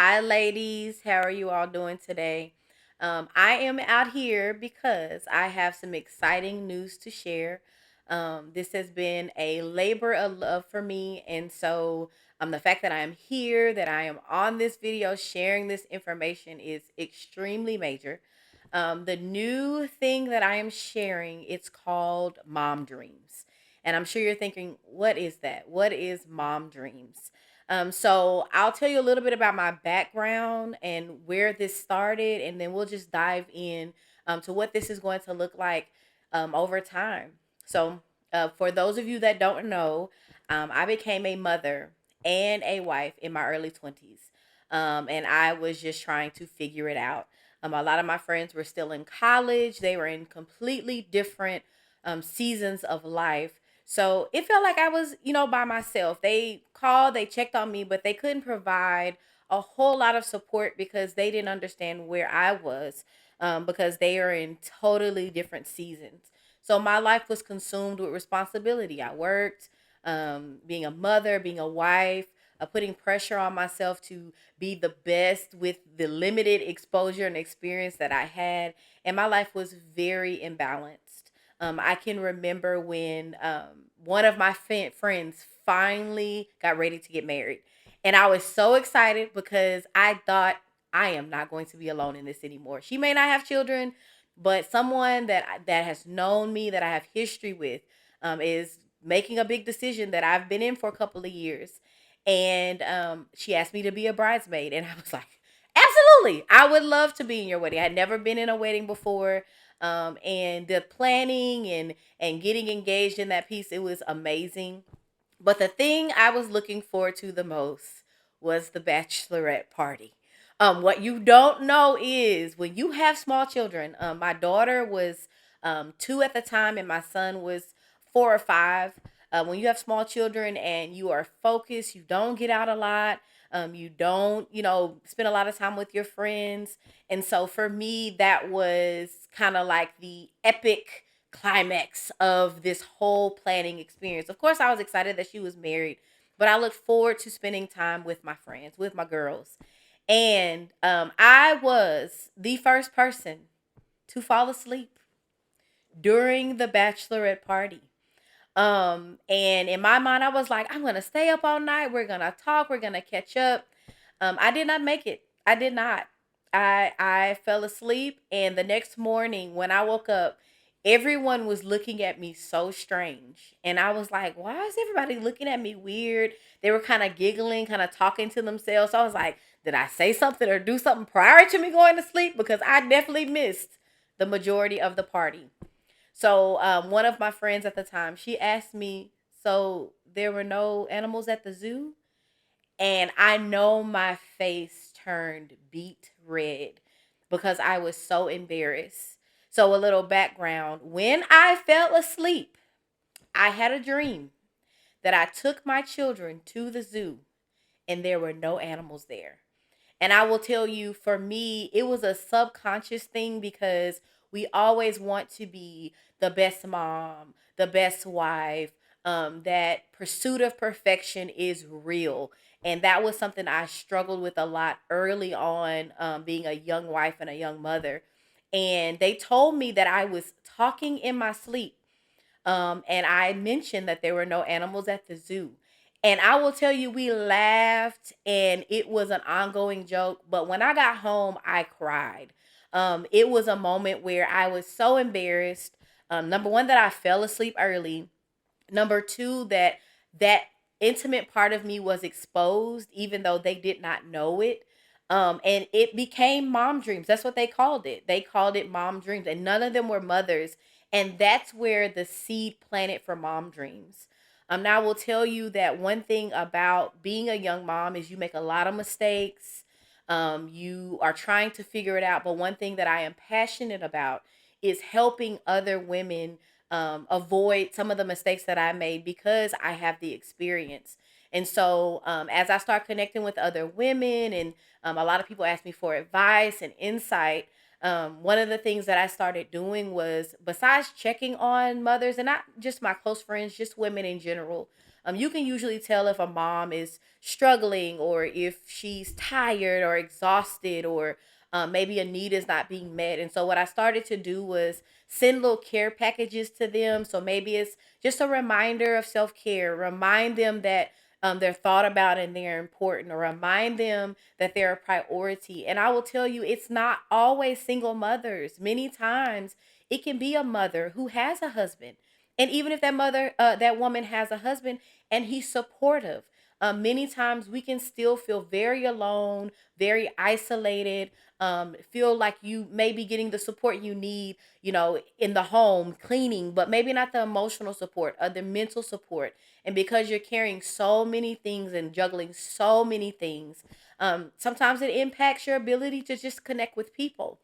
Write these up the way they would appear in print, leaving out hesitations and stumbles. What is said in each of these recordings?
Hi, ladies. How are you all doing today? I am out here because I have some exciting news to share. This has been a labor of love for me. And so, the fact that I am here, that I am on this video sharing this information is extremely major. The new thing that I am sharing, it's called Mom Dreams. And I'm sure you're thinking, what is that? What is Mom Dreams? So I'll tell you a little bit about my background and where this started, and then we'll just dive in to what this is going to look like over time. So, for those of you that don't know, I became a mother and a wife in my early 20s. And I was just trying to figure it out. A lot of my friends were still in college, they were in completely different seasons of life. So it felt like I was, by myself. They called, they checked on me, but they couldn't provide a whole lot of support because they didn't understand where I was, because they are in totally different seasons. So my life was consumed with responsibility. I worked, being a mother, being a wife, putting pressure on myself to be the best with the limited exposure and experience that I had. And my life was very imbalanced. I can remember when one of my friends finally got ready to get married. And I was so excited because I thought I am not going to be alone in this anymore. She may not have children, but someone that has known me, that I have history with, is making a big decision that I've been in for a couple of years. And she asked me to be a bridesmaid. And I was like, absolutely. I would love to be in your wedding. I had never been in a wedding before. And the planning and getting engaged in that piece, it was amazing. But the thing I was looking forward to the most was the bachelorette party. What you don't know is when you have small children. My daughter was 2 at the time, and my son was 4 or 5. When you have small children and you are focused, you don't get out a lot. You don't, spend a lot of time with your friends. And so for me, that was kind of like the epic climax of this whole planning experience. Of course, I was excited that she was married, but I looked forward to spending time with my friends, with my girls. And I was the first person to fall asleep during the bachelorette party. And in my mind, I was like, I'm gonna stay up all night. We're gonna talk. We're gonna catch up. I did not make it. I did not. I fell asleep, and the next morning when I woke up, everyone was looking at me so strange, and I was like, why is everybody looking at me weird? They were kind of giggling, kind of talking to themselves. So I was like, did I say something or do something prior to me going to sleep? Because I definitely missed the majority of the party. So one of my friends at the time, she asked me, so there were no animals at the zoo? And I know my face turned beet red because I was so embarrassed. So a little background. When I fell asleep, I had a dream that I took my children to the zoo and there were no animals there. And I will tell you, for me, it was a subconscious thing because we always want to be the best mom, the best wife. That pursuit of perfection is real. And that was something I struggled with a lot early on, being a young wife and a young mother. And they told me that I was talking in my sleep, and I mentioned that there were no animals at the zoo. And I will tell you, we laughed and it was an ongoing joke. But when I got home, I cried. It was a moment where I was so embarrassed. Number one, that I fell asleep early. Number two, that intimate part of me was exposed, even though they did not know it. And it became mom dreams. That's what they called it. They called it mom dreams, and none of them were mothers. And that's where the seed planted for mom dreams. Now I will tell you that one thing about being a young mom is you make a lot of mistakes. You are trying to figure it out. But one thing that I am passionate about is helping other women avoid some of the mistakes that I made because I have the experience. And so, as I start connecting with other women, and a lot of people ask me for advice and insight, one of the things that I started doing was, besides checking on mothers, and not just my close friends, just women in general, You can usually tell if a mom is struggling or if she's tired or exhausted or maybe a need is not being met. And so what I started to do was send little care packages to them. So maybe it's just a reminder of self care, remind them that they're thought about and they're important, or remind them that they're a priority. And I will tell you, it's not always single mothers. Many times it can be a mother who has a husband. And even if that woman has a husband and he's supportive, many times we can still feel very alone, very isolated, feel like you may be getting the support you need, in the home, cleaning, but maybe not the emotional support, the mental support. And because you're carrying so many things and juggling so many things, sometimes it impacts your ability to just connect with people.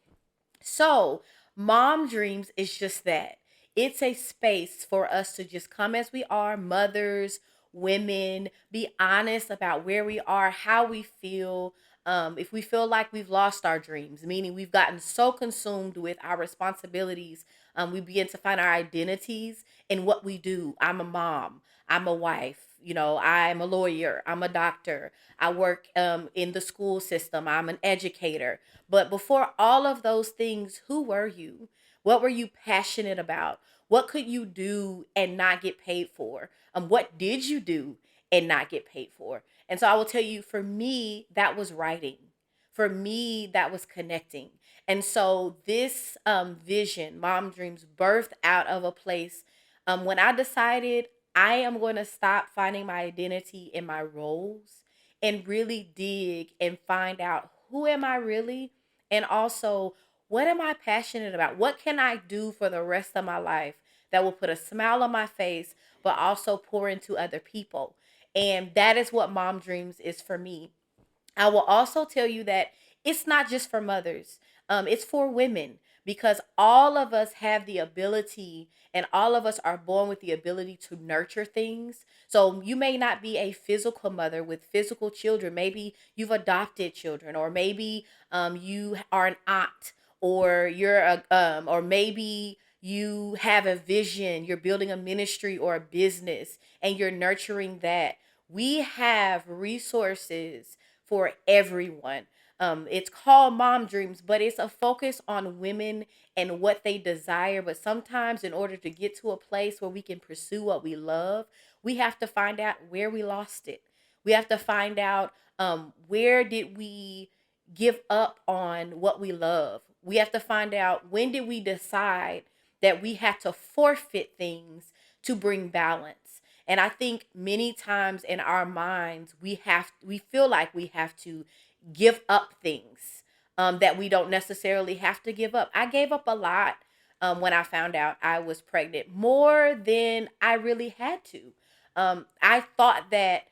So, Mom Dreams is just that. It's a space for us to just come as we are, mothers, women, be honest about where we are, how we feel. If we feel like we've lost our dreams, meaning we've gotten so consumed with our responsibilities, we begin to find our identities in what we do. I'm a mom, I'm a wife, I'm a lawyer, I'm a doctor, I work in the school system, I'm an educator. But before all of those things, who were you? What were you passionate about? What could you do and not get paid for? What did you do and not get paid for? And so I will tell you, for me, that was writing. For me, that was connecting. And so this vision, Mom Dreams, birthed out of a place when I decided I am going to stop finding my identity in my roles and really dig and find out, who am I really? And also, what am I passionate about? What can I do for the rest of my life that will put a smile on my face, but also pour into other people? And that is what Mom Dreams is for me. I will also tell you that it's not just for mothers, it's for women, because all of us have the ability and all of us are born with the ability to nurture things. So you may not be a physical mother with physical children. Maybe you've adopted children, or maybe you are an aunt, or or maybe you have a vision, you're building a ministry or a business and you're nurturing that. We have resources for everyone. It's called Mom Dreams, but it's a focus on women and what they desire. But sometimes, in order to get to a place where we can pursue what we love, we have to find out where we lost it. We have to find out where did we give up on what we love. We have to find out, when did we decide that we had to forfeit things to bring balance. And I think many times in our minds, we feel like we have to give up things that we don't necessarily have to give up. I gave up a lot when I found out I was pregnant, more than I really had to. I thought that,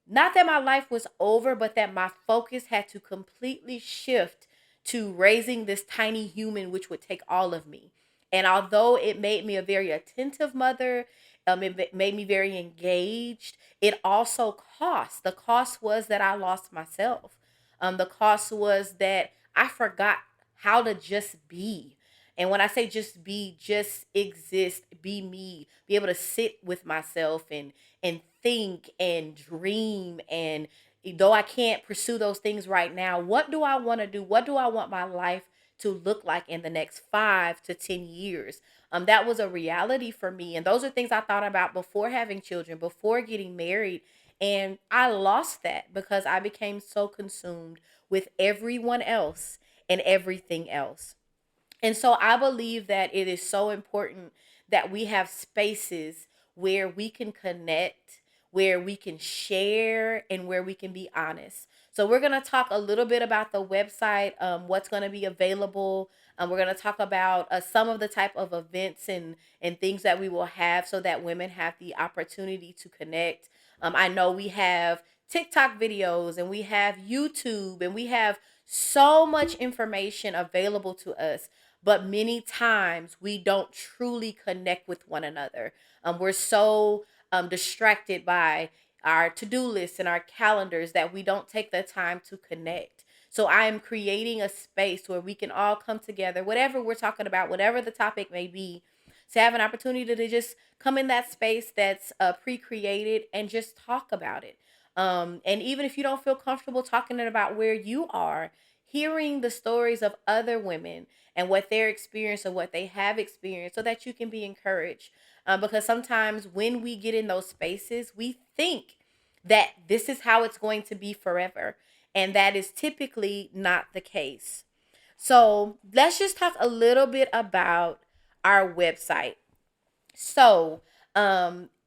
not that my life was over, but that my focus had to completely shift to raising this tiny human, which would take all of me. And although it made me a very attentive mother, it made me very engaged. It also cost. The cost was that I lost myself. The cost was that I forgot how to just be. And when I say just be, just exist, be me, be able to sit with myself and think and dream. And though I can't pursue those things right now, what do I want to do? What do I want my life to look like in the next 5 to 10 years? That was a reality for me. And those are things I thought about before having children, before getting married. And I lost that because I became so consumed with everyone else and everything else. And so I believe that it is so important that we have spaces where we can connect, where we can share, and where we can be honest. So we're going to talk a little bit about the website, what's going to be available. We're going to talk about some of the type of events and things that we will have so that women have the opportunity to connect. I know we have TikTok videos and we have YouTube and we have so much information available to us, but many times we don't truly connect with one another. We're so distracted by our to-do lists and our calendars that we don't take the time to connect. So I am creating a space where we can all come together, whatever we're talking about, whatever the topic may be, to have an opportunity to just come in that space that's pre-created and just talk about it. And even if you don't feel comfortable talking about where you are, hearing the stories of other women and what their experience or what they have experienced so that you can be encouraged. Because sometimes when we get in those spaces, we think that this is how it's going to be forever. And that is typically not the case. So let's just talk a little bit about our website. So,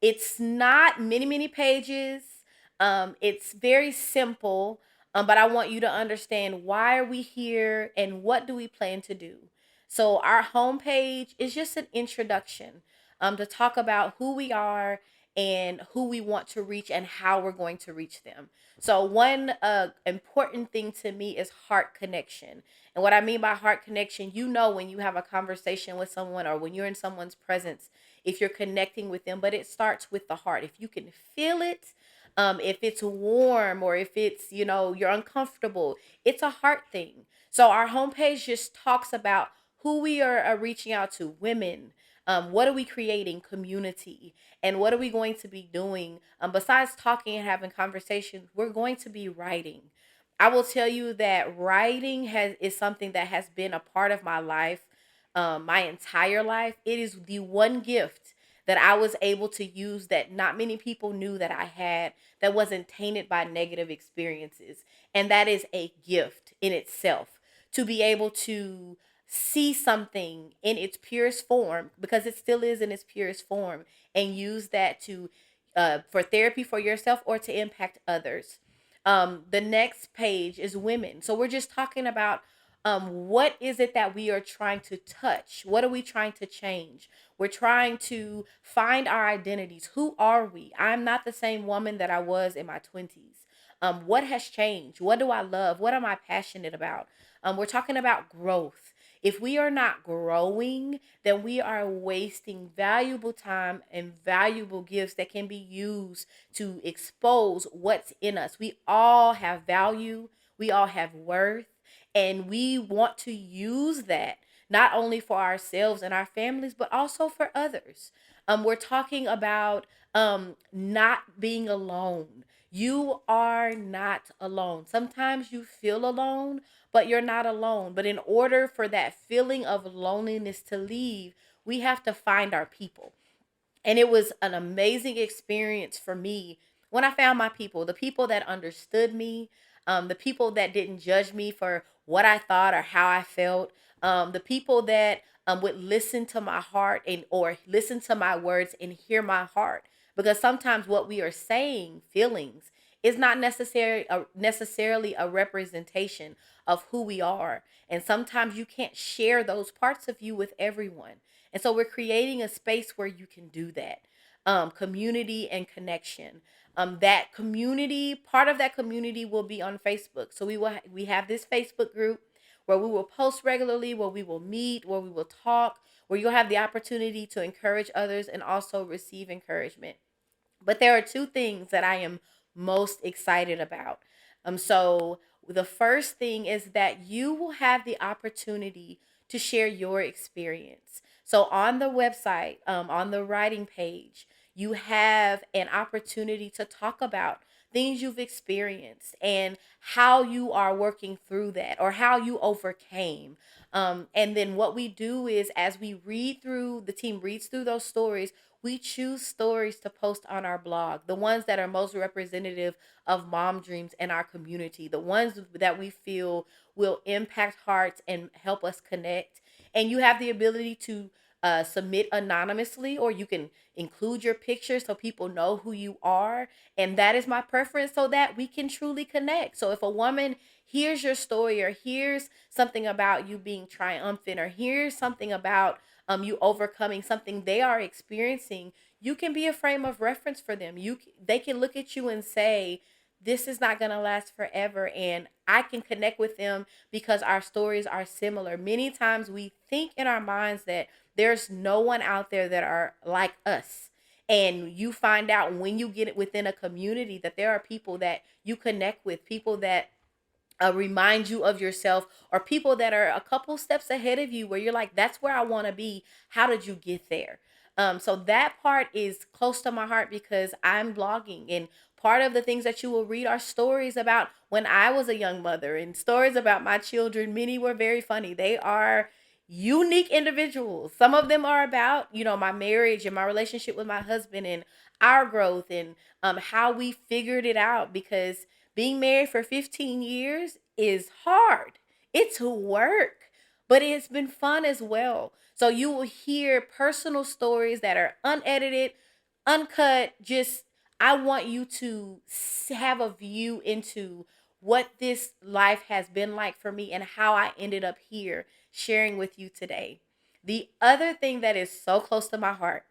it's not many pages. It's very simple. But I want you to understand why are we here and what do we plan to do. So our homepage is just an introduction to talk about who we are and who we want to reach and how we're going to reach them. So one important thing to me is heart connection. And what I mean by heart connection, you know, when you have a conversation with someone or when you're in someone's presence, if you're connecting with them, but it starts with the heart. If you can feel it, if it's warm or if it's, you're uncomfortable, it's a heart thing. So our homepage just talks about who we are reaching out to, women. What are we creating? Community. And what are we going to be doing? Besides talking and having conversations, we're going to be writing. I will tell you that writing is something that has been a part of my life, my entire life. It is the one gift that I was able to use that not many people knew that I had, that wasn't tainted by negative experiences. And that is a gift in itself, to be able to see something in its purest form, because it still is in its purest form, and use that to for therapy for yourself or to impact others. The next page is women. So we're just talking about what is it that we are trying to touch? What are we trying to change? We're trying to find our identities. Who are we? I'm not the same woman that I was in my 20s. What has changed? What do I love? What am I passionate about? We're talking about growth. If we are not growing, then we are wasting valuable time and valuable gifts that can be used to expose what's in us. We all have value, we all have worth, and we want to use that not only for ourselves and our families, but also for others. We're talking about not being alone. You are not alone. Sometimes you feel alone, but you're not alone. But in order for that feeling of loneliness to leave, we have to find our people. And it was an amazing experience for me when I found my people, the people that understood me, the people that didn't judge me for what I thought or how I felt, the people that would listen to my heart and or listen to my words and hear my heart. Because sometimes what we are saying, feelings, is not necessarily a representation of who we are. And sometimes you can't share those parts of you with everyone. And so we're creating a space where you can do that. Community and connection. That community, part of that community will be on Facebook. So we have this Facebook group where we will post regularly, where we will meet, where we will talk, where you'll have the opportunity to encourage others and also receive encouragement. But there are two things that I am most excited about. So the first thing is that you will have the opportunity to share your experience. So on the website, on the writing page, you have an opportunity to talk about things you've experienced and how you are working through that or how you overcame. And then what we do is, as we read through, the team reads through those stories, we choose stories to post on our blog, the ones that are most representative of mom dreams in our community, the ones that we feel will impact hearts and help us connect. And you have the ability to submit anonymously, or you can include your picture so people know who you are. And that is my preference, so that we can truly connect. So if a woman hears your story or hears something about you being triumphant or hears something about you overcoming something they are experiencing, you can be a frame of reference for them. They can look at you and say, this is not going to last forever, and I can connect with them because our stories are similar. Many times we think in our minds that there's no one out there that are like us, and you find out when you get it within a community that there are people that you connect with, people that remind you of yourself, or people that are a couple steps ahead of you where you're like, that's where I want to be. How did you get there? So that part is close to my heart because I'm blogging, and part of the things that you will read are stories about when I was a young mother and stories about my children. Many were very funny. They are unique individuals. Some of them are about, my marriage and my relationship with my husband and our growth, and how we figured it out, because being married for 15 years is hard. It's work, but it's been fun as well. So you will hear personal stories that are unedited, uncut. Just, I want you to have a view into what this life has been like for me and how I ended up here sharing with you today. The other thing that is so close to my heart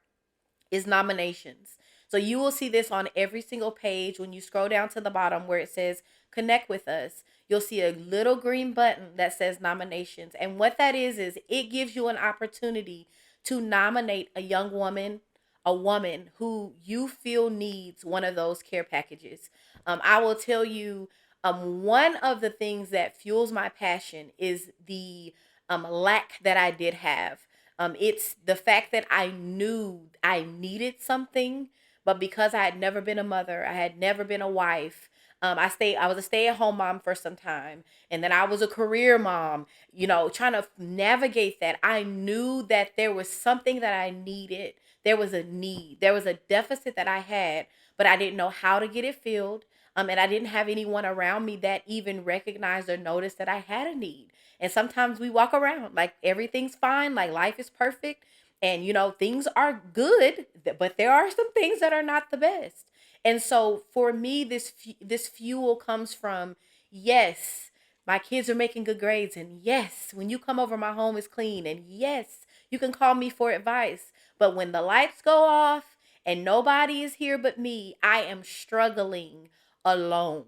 is nominations. So you will see this on every single page. When you scroll down to the bottom where it says connect with us, you'll see a little green button that says nominations. And what that is it gives you an opportunity to nominate a young woman, a woman who you feel needs one of those care packages. I will tell you, one of the things that fuels my passion is the lack that I did have. It's the fact that I knew I needed something, but because I had never been a mother, I had never been a wife. I was a stay-at-home mom for some time, and then I was a career mom. Trying to navigate that, I knew that there was something that I needed. There was a need. There was a deficit that I had, but I didn't know how to get it filled. And I didn't have anyone around me that even recognized or noticed that I had a need. And sometimes we walk around like everything's fine, like life is perfect, and things are good, but there are some things that are not the best. And so for me, this fuel comes from, yes, my kids are making good grades, and yes, when you come over, my home is clean, and yes, you can call me for advice. But when the lights go off and nobody is here but me, I am struggling alone.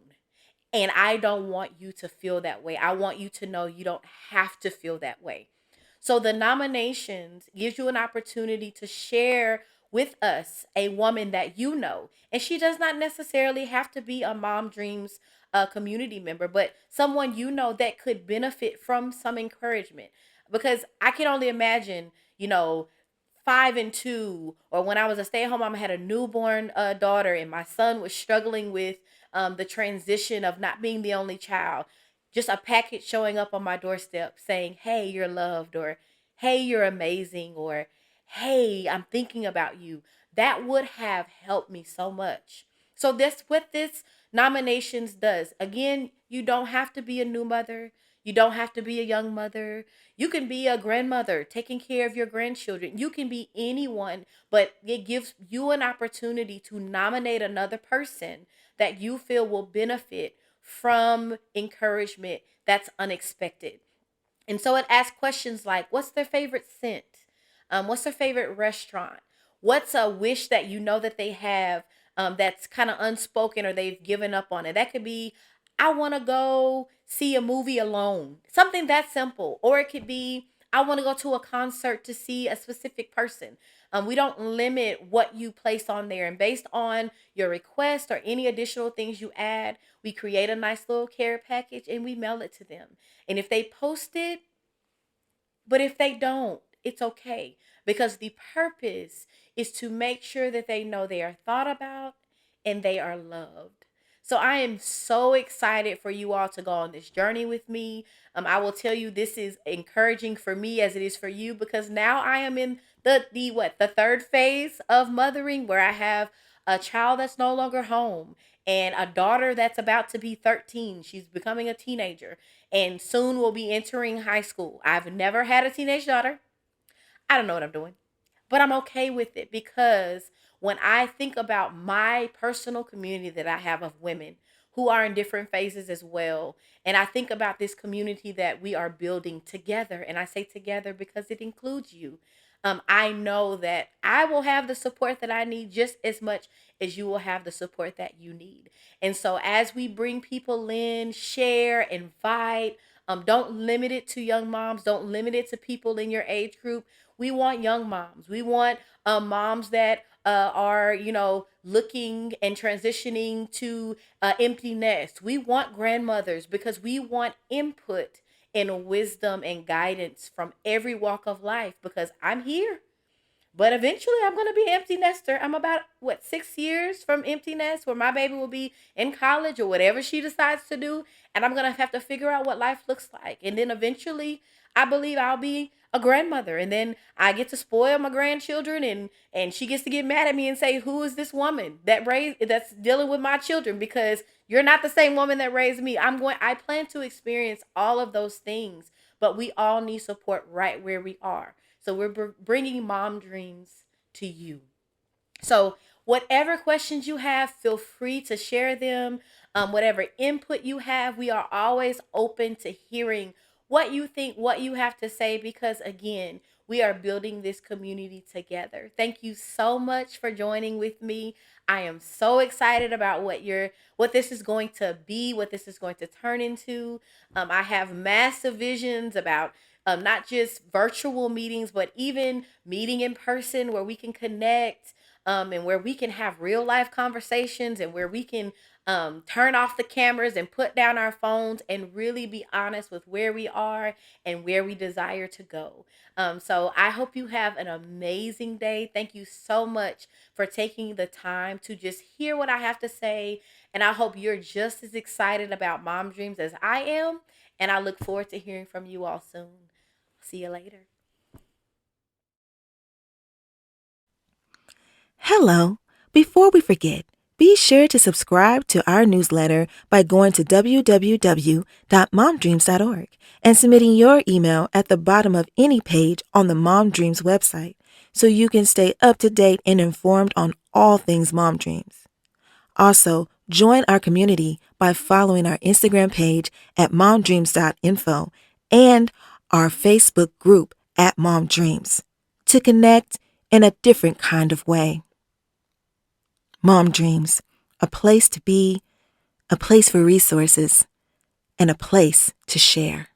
And I don't want you to feel that way. I want you to know you don't have to feel that way. So the nominations gives you an opportunity to share with us a woman that you know. And she does not necessarily have to be a Mom Dreams community member, but someone you know that could benefit from some encouragement. Because I can only imagine, 5 and 2, or when I was a stay-at-home mom, I had a newborn daughter, and my son was struggling with the transition of not being the only child. Just a package showing up on my doorstep saying, "Hey, you're loved," or "Hey, you're amazing," or "Hey, I'm thinking about you." That would have helped me so much. So that's what this nominations does. Again, you don't have to be a new mother. You don't have to be a young mother. You can be a grandmother taking care of your grandchildren. You can be anyone, but it gives you an opportunity to nominate another person that you feel will benefit from encouragement that's unexpected. And so it asks questions like, what's their favorite scent? What's their favorite restaurant? What's a wish that you know that they have, that's kind of unspoken or they've given up on it? That could be, I want to go see a movie alone. Something that simple. Or it could be, I want to go to a concert to see a specific person. We don't limit what you place on there. And based on your request or any additional things you add, we create a nice little care package and we mail it to them. And if they post it, but if they don't, it's okay, because the purpose is to make sure that they know they are thought about and they are loved. So I am so excited for you all to go on this journey with me. I will tell you, this is encouraging for me as it is for you, because now I am in the third phase of mothering, where I have a child that's no longer home and a daughter that's about to be 13. She's becoming a teenager and soon will be entering high school. I've never had a teenage daughter. I don't know what I'm doing, but I'm okay with it, because when I think about my personal community that I have of women who are in different phases as well, and I think about this community that we are building together, and I say together because it includes you. I know that I will have the support that I need just as much as you will have the support that you need. And so, as we bring people in, share, invite, Don't limit it to young moms. Don't limit it to people in your age group. We want young moms. We want moms that are, looking and transitioning to empty nest. We want grandmothers because we want input and wisdom and guidance from every walk of life because I'm here. But eventually, I'm going to be an empty nester. I'm about, what, 6 years from empty nest where my baby will be in college or whatever she decides to do. And I'm going to have to figure out what life looks like. And then eventually, I believe I'll be a grandmother. And then I get to spoil my grandchildren. And she gets to get mad at me and say, who is this woman that's dealing with my children? Because you're not the same woman that raised me. I plan to experience all of those things. But we all need support right where we are. So we're bringing mom dreams to you. So, whatever questions you have, feel free to share them. Whatever input you have, we are always open to hearing what you think, what you have to say, because again, we are building this community together. Thank you so much for joining with me. I am so excited about what this is going to be, what this is going to turn into. I have massive visions about not just virtual meetings, but even meeting in person where we can connect, and where we can have real life conversations and where we can turn off the cameras and put down our phones and really be honest with where we are and where we desire to go. So I hope you have an amazing day. Thank you so much for taking the time to just hear what I have to say. And I hope you're just as excited about Mom Dreams as I am. And I look forward to hearing from you all soon. See you later. Hello. Before we forget, be sure to subscribe to our newsletter by going to www.momdreams.org and submitting your email at the bottom of any page on the Mom Dreams website so you can stay up to date and informed on all things Mom Dreams. Also, join our community by following our Instagram page at momdreams.info and our Facebook group at Mom Dreams to connect in a different kind of way. Mom Dreams, a place to be, a place for resources, and a place to share.